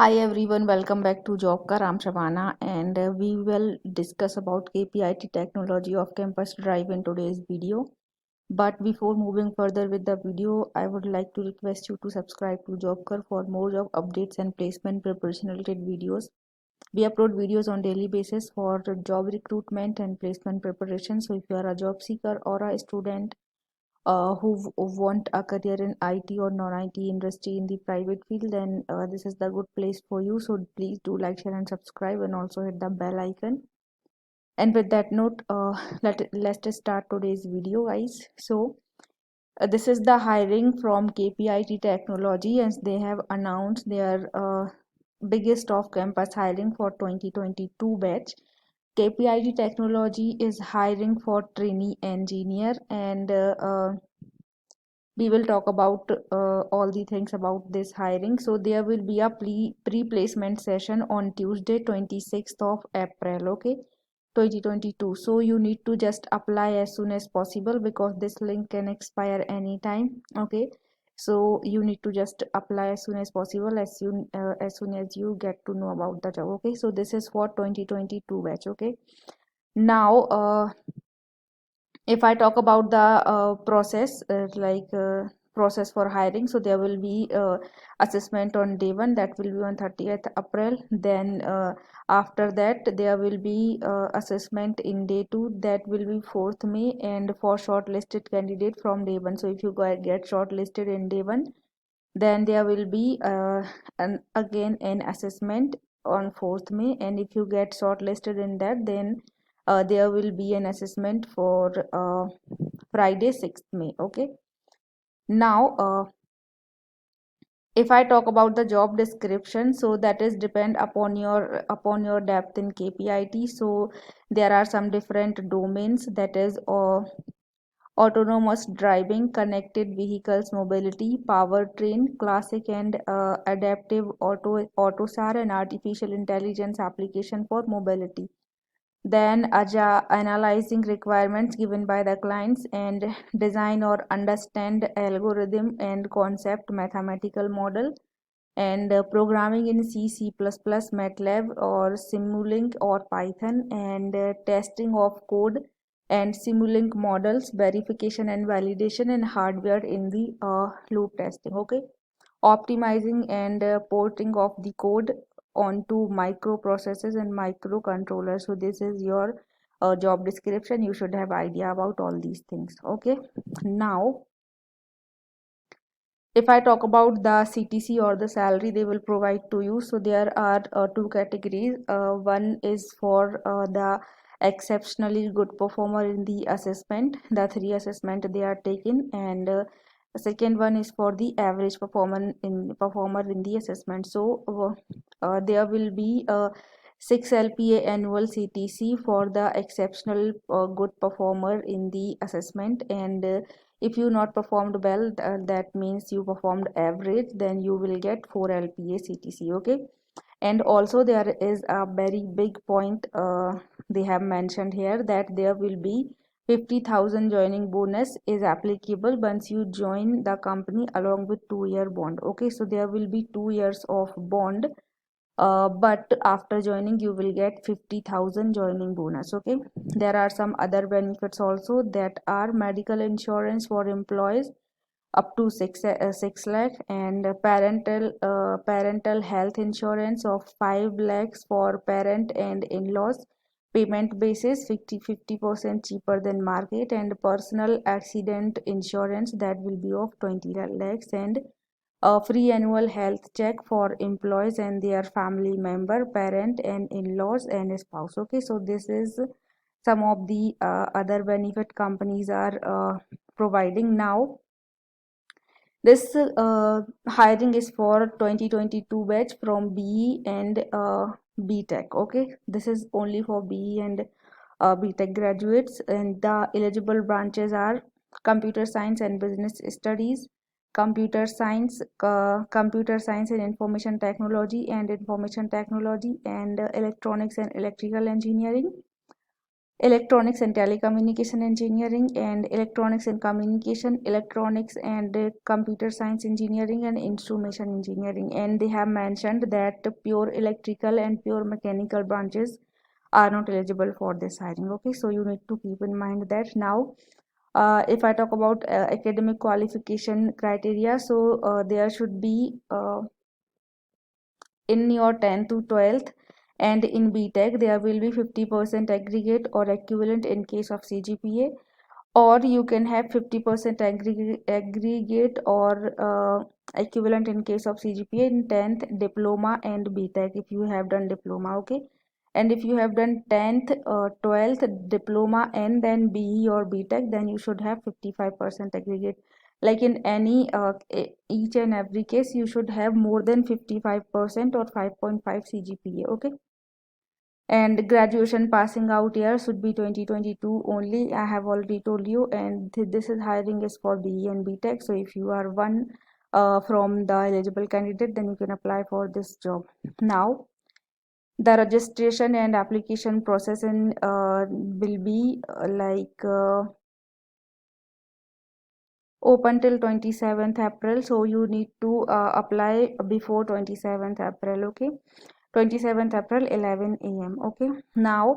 Hi everyone, welcome back to Jobkar. I'm Shabana and we will discuss about KPIT technology of campus drive in today's video. But before moving further with the video, I would like to request you to subscribe to Jobkar for more job updates and placement preparation related videos. We upload videos on daily basis for job recruitment and placement preparation. So if you are a job seeker or a student who want a career in IT or non-IT industry in the private field, then this is the good place for you. So please do like, share, and subscribe, and also hit the bell icon. And with that note, let's just start today's video, guys. So this is the hiring from KPIT Technology, as they have announced their biggest off-campus hiring for 2022 batch. KPIT Technology is hiring for trainee engineer and we will talk about all the things about this hiring. So there will be a pre-placement session on Tuesday 26th of April, okay, 2022. So you need to just apply as soon as possible because this link can expire anytime, okay. So you need to just apply as soon as possible, as soon as you get to know about the job, okay. So this is for 2022 batch, okay. Now if I talk about the process for hiring, so there will be assessment on day one, that will be on 30th April. Then after that there will be assessment in day two, that will be 4th May, and for shortlisted candidate from day one. So if you get shortlisted in day one, then there will be again an assessment on 4th May, and if you get shortlisted in that, then there will be an assessment for Friday 6th May, okay. Now if I talk about the job description, so that is depend upon your depth in KPIT. So there are some different domains, that is autonomous driving, connected vehicles mobility, powertrain, classic and adaptive autosar, and artificial intelligence application for mobility. Then analyzing requirements given by the clients and design or understand algorithm and concept mathematical model, and programming in C++, MATLAB or Simulink or Python, and testing of code and Simulink models, verification and validation, and hardware in the loop testing, okay. Optimizing and porting of the code onto microprocessors and microcontrollers. So this is your job description. You should have idea about all these things, okay. Now if I talk about the CTC or the salary they will provide to you, so there are two categories. One is for the exceptionally good performer in the assessment, the three assessment they are taken, and the second one is for the average performer in the assessment. So there will be 6 LPA annual CTC for the exceptional good performer in the assessment, and if you not performed well, that means you performed average, then you will get 4 LPA CTC, okay. And also there is a very big point they have mentioned here, that there will be 50,000 joining bonus is applicable once you join the company along with 2-year bond, okay. So there will be 2 years of bond, but after joining you will get 50,000 joining bonus, okay. There are some other benefits also, that are medical insurance for employees up to 6 lakh, and parental health insurance of 5 lakhs for parent and in-laws, payment basis 50% cheaper than market, and personal accident insurance that will be of 20 lakhs, and a free annual health check for employees and their family member, parent and in-laws and spouse, okay. So this is some of the other benefit companies are providing. Now this hiring is for 2022 batch from BE and BTech, okay. This is only for BE and BTech graduates, and the eligible branches are computer science and business studies, computer science and information technology, and electronics and electrical engineering, electronics and telecommunication engineering, and electronics and communication, electronics and computer science engineering, and instrumentation engineering. And they have mentioned that pure electrical and pure mechanical branches are not eligible for this hiring. Okay, so you need to keep in mind that. Now if I talk about academic qualification criteria, so there should be in your 10th to 12th, and in BTech there will be 50% aggregate or equivalent in case of CGPA, or you can have 50% aggregate or equivalent in case of CGPA in 10th, diploma, and BTech if you have done diploma. Okay, and if you have done 10th, 12th, diploma, and then BE or BTech, then you should have 55% aggregate. Like in any each and every case, you should have more than 55% or 5.5 CGPA. Okay, and graduation passing out year should be 2022 only. I have already told you. And this is hiring is for BE and BTech. So if you are one from the eligible candidate, then you can apply for this job. Now the registration and application process in will be open till 27th April. So you need to apply before 27th April. Okay, 27th April 11 a.m. Okay, now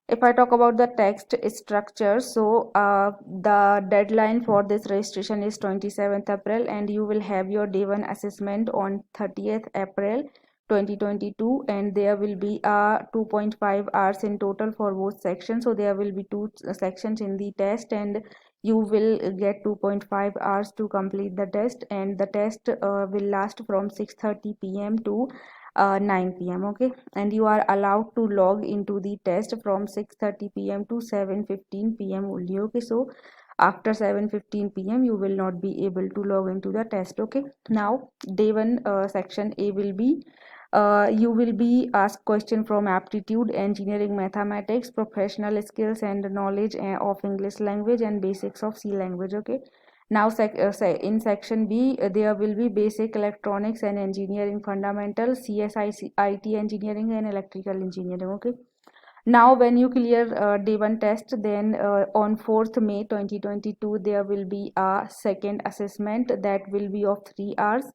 if I talk about the text structure, so the deadline for this registration is 27th April, and you will have your day 1 assessment on 30th April 2022, and there will be 2.5 hours in total for both sections. So there will be two sections in the test, and you will get 2.5 hours to complete the test, and the test will last from 6:30 p.m. to 9 p.m. Okay, and you are allowed to log into the test from 6:30 p.m. to 7:15 p.m. only. Okay, so after 7:15 p.m. you will not be able to log into the test. Okay, now day 1 section A will be you will be asked question from aptitude, engineering, mathematics, professional skills, and knowledge of English language, and basics of C language. Okay, now in section B there will be basic electronics and engineering fundamentals, CSI, IT engineering, and electrical engineering. Okay, now when you clear day 1 test, then on 4th May 2022 there will be a second assessment that will be of 3 hours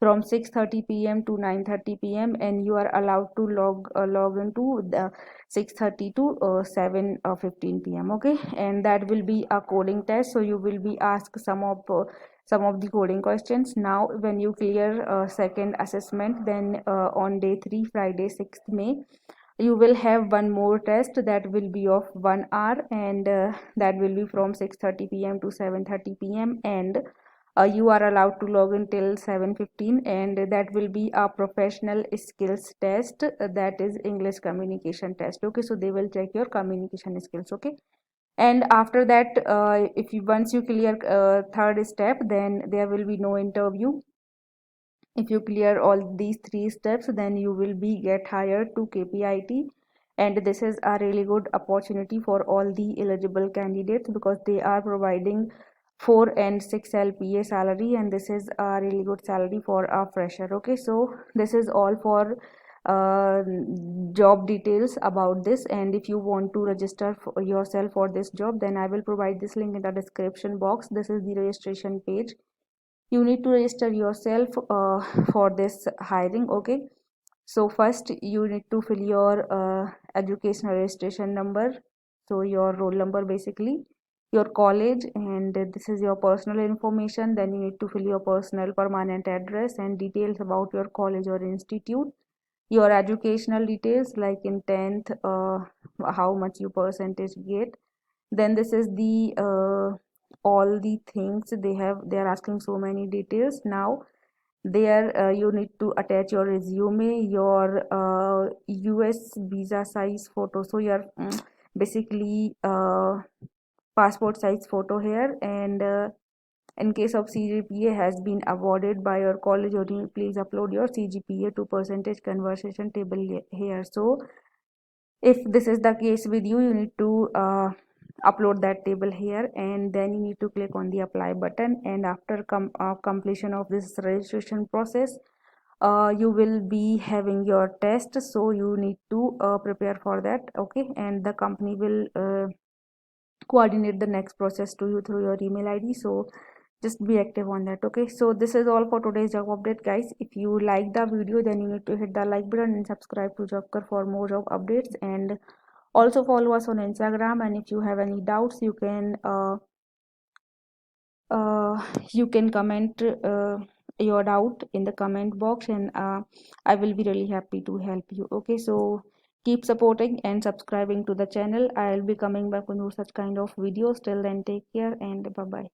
from 6:30 p.m. to 9:30 p.m. and you are allowed to log into the 6:30 to 7:15 p.m. Okay, and that will be a coding test, so you will be asked some of the coding questions. Now when you clear second assessment, then on day 3, Friday 6th May, you will have one more test that will be of 1 hour, and that will be from 6:30 p.m. to 7:30 p.m. and you are allowed to log in till 7:15, and that will be a professional skills test, that is English communication test. Okay, so they will check your communication skills. Okay, and after that if you once you clear third step, then there will be no interview. If you clear all these 3 steps, then you will be get hired to KPIT, and this is a really good opportunity for all the eligible candidates because they are providing 4 and 6 LPA salary, and this is a really good salary for a fresher. Okay, so this is all for uh, job details about this, and if you want to register for yourself for this job, then I will provide this link in the description box. This is the registration page. You need to register yourself for this hiring. Okay, so first you need to fill your educational registration number, so your roll number basically, your college, and this is your personal information. Then you need to fill your personal permanent address and details about your college or institute, your educational details like in 10th, how much you percentage get. Then this is the all the things they are asking so many details. Now there you need to attach your resume, your US visa size photo, so your basically passport size photo here, and in case of CGPA has been awarded by your college, or you please upload your CGPA to percentage conversion table here. So if this is the case with you, you need to upload that table here, and then you need to click on the apply button. And after completion of this registration process, you will be having your test, so you need to prepare for that. Okay, and the company will coordinate the next process to you through your email ID. So just be active on that. Okay, so this is all for today's job update, guys. If you like the video, then you need to hit the like button and subscribe to Jobker for more job updates, and also follow us on Instagram. And if you have any doubts, uh, you can comment your doubt in the comment box, and I will be really happy to help you. Okay, so keep supporting and subscribing to the channel. I'll be coming back with more such kind of videos. Till then, take care and bye bye.